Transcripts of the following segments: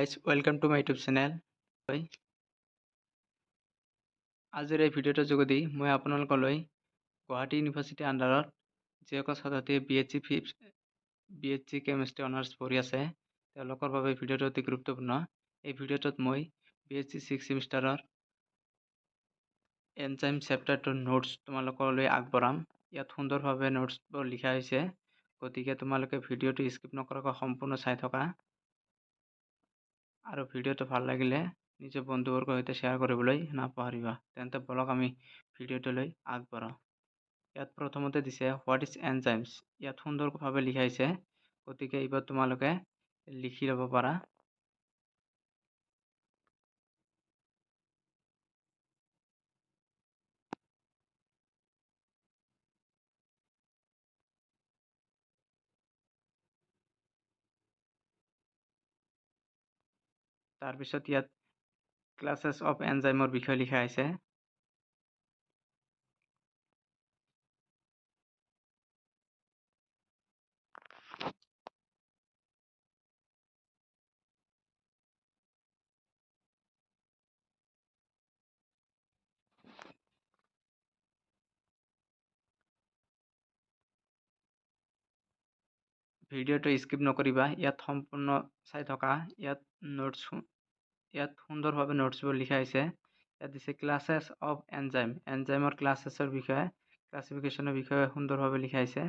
guys, welcome to my YouTube channel. হয় আজিৰ এই ভিডিঅ'টোৰ যোগেদি মই আপোনালোকলৈ গুৱাহাটী ইউনিভাৰ্চিটিৰ আণ্ডাৰত যিসকল ছাত্ৰছাত্ৰীয়ে BHC কেমিষ্ট্ৰি অনাৰ্ছ পঢ়ি আছে তেওঁলোকৰ বাবে ভিডিঅ'টো অতি গুৰুত্বপূৰ্ণ। এই ভিডিঅ'টোত মই BHC 6th চেমিষ্টাৰৰ এনজাইম চেপ্টাৰটোৰ নোটছ তোমালোকলৈ আগবঢ়াম। ইয়াত সুন্দৰভাৱে নোটছবোৰ লিখা হৈছে, গতিকে তোমালোকে ভিডিঅ'টো স্কিপ নকৰাকৈ সম্পূৰ্ণ চাই থকা আৰু ভিডিঅ'টো ভাল লাগিলে নিজৰ বন্ধুবৰ্গৰ সৈতে শ্বেয়াৰ কৰিবলৈ নাপাহৰিবা। তেন্তে বলক আমি ভিডিঅ'টোলৈ আগবাঢ়ো। ইয়াত প্ৰথমতে দিছে হোৱাট ইজ এনজাইমছ। ইয়াত সুন্দৰভাৱে লিখা হৈছে, গতিকে এইবাৰ তোমালোকে লিখি ল'ব পাৰা। তাৰপিছত ইয়াত ক্লাছেছ অফ এনজাইমৰ বিষয়ে লিখা হৈছে। ভিডিঅ'টো স্কিপ নকৰিবা, ইয়াত সম্পূৰ্ণ চাই থকা। ইয়াত সুন্দৰভাৱে নোটছবোৰ লিখা হৈছে। ইয়াত দিছে ক্লাছেছ অফ এনজাইম। এনজাইমৰ ক্লাছেছৰ বিষয়ে, ক্লাছিফিকেশ্যনৰ বিষয়ে সুন্দৰভাৱে লিখা হৈছে।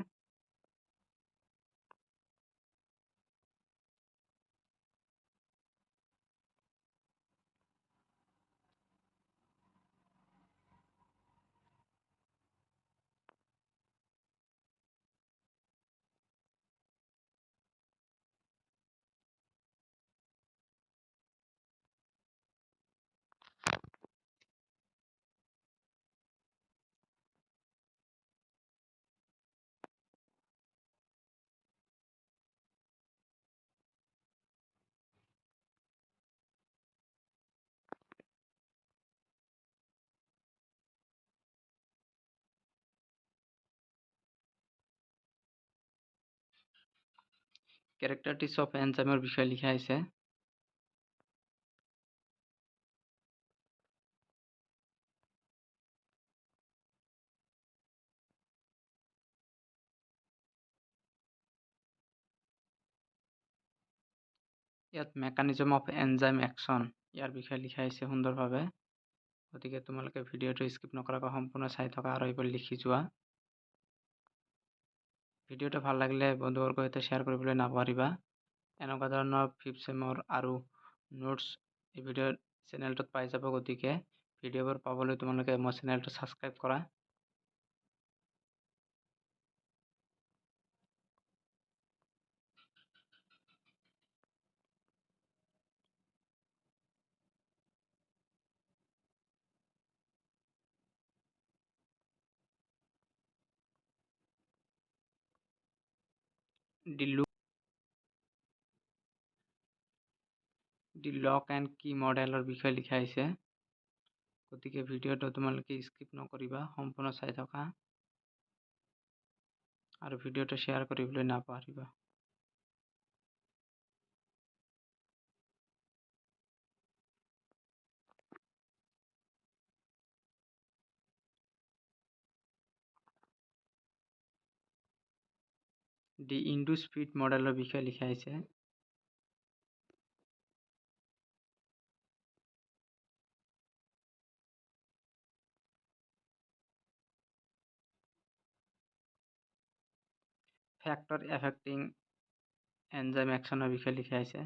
কেৰেক্টাৰিষ্টিক্স অফ এনজাইমৰ বিষয়ে লিখা হৈছে। ইয়াত মেকানিজম অফ এনজাইম একশ্যন ইয়াৰ বিষয়ে লিখা হৈছে সুন্দৰভাৱে, গতিকে তোমালোকে ভিডিঅ'টো স্কিপ নকৰাকৈ সম্পূৰ্ণ চাই থকা আৰু এইবোৰ লিখি যোৱা। ভিডিঅ'টো ভাল লাগিলে বন্ধুবৰ্গৰ সৈতে শ্বেয়াৰ কৰিবলৈ নাপাহৰিবা। এনেকুৱা ধৰণৰ 5th চেমৰ আৰু নোটছ এই ভিডিঅ'ৰ চেনেলটোত পাই যাব, গতিকে ভিডিঅ'বোৰ পাবলৈ তোমালোকে মোৰ চেনেলটো ছাবস্ক্ৰাইব কৰা। দি লক এণ্ড কি মডেলৰ বিষয়ে লিখা হৈছে, গতিকে ভিডিঅ'টো তোমালোকে স্কিপ নকৰিবা, সম্পূৰ্ণ চাই থকা আৰু ভিডিঅ'টো শ্বেয়াৰ কৰিবলৈ নাপাহৰিবা। দি ইণ্ডু স্পীড মডেলৰ বিষয়ে লিখা হৈছে। ফেক্টৰ এফেক্টিং এনজাইম একশ্যনৰ বিষয়ে লিখা হৈছে।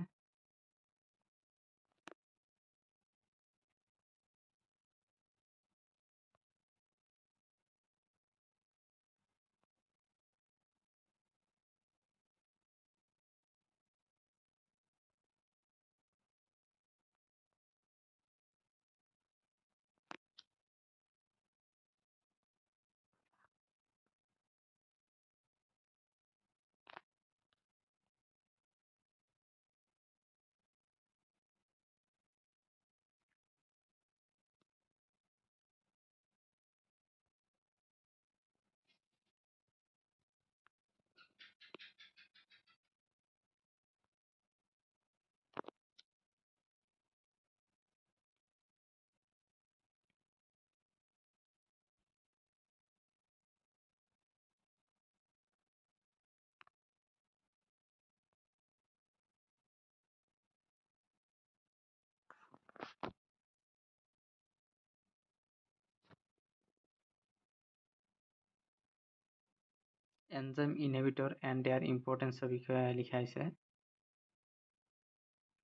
এনজাইম ইনহিবিটৰ এণ্ড দেয়াৰ ইম্পৰ্টেঞ্চৰ বিষয়ে লিখা হৈছে।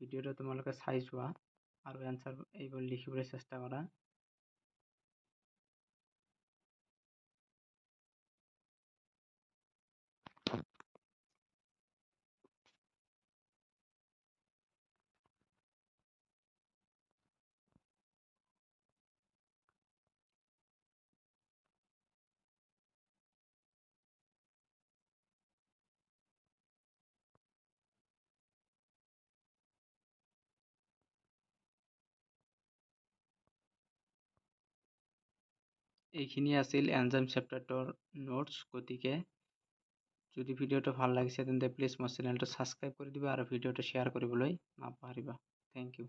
ভিডিঅ'টো তোমালোকে চাই যোৱা আৰু এনচাৰ এইবোৰ লিখিবলৈ চেষ্টা কৰা। এইখিনি আছিল এনজাইম চেপ্টাৰটোৰ নোটছ। গতিকে যদি ভিডিঅ'টো ভাল লাগিছে তেন্তে প্লিজ মোৰ চেনেলটো ছাবস্ক্ৰাইব কৰি দিবা আৰু ভিডিঅ'টো শ্বেয়াৰ কৰিবলৈ নাপাহৰিবা। Thank U.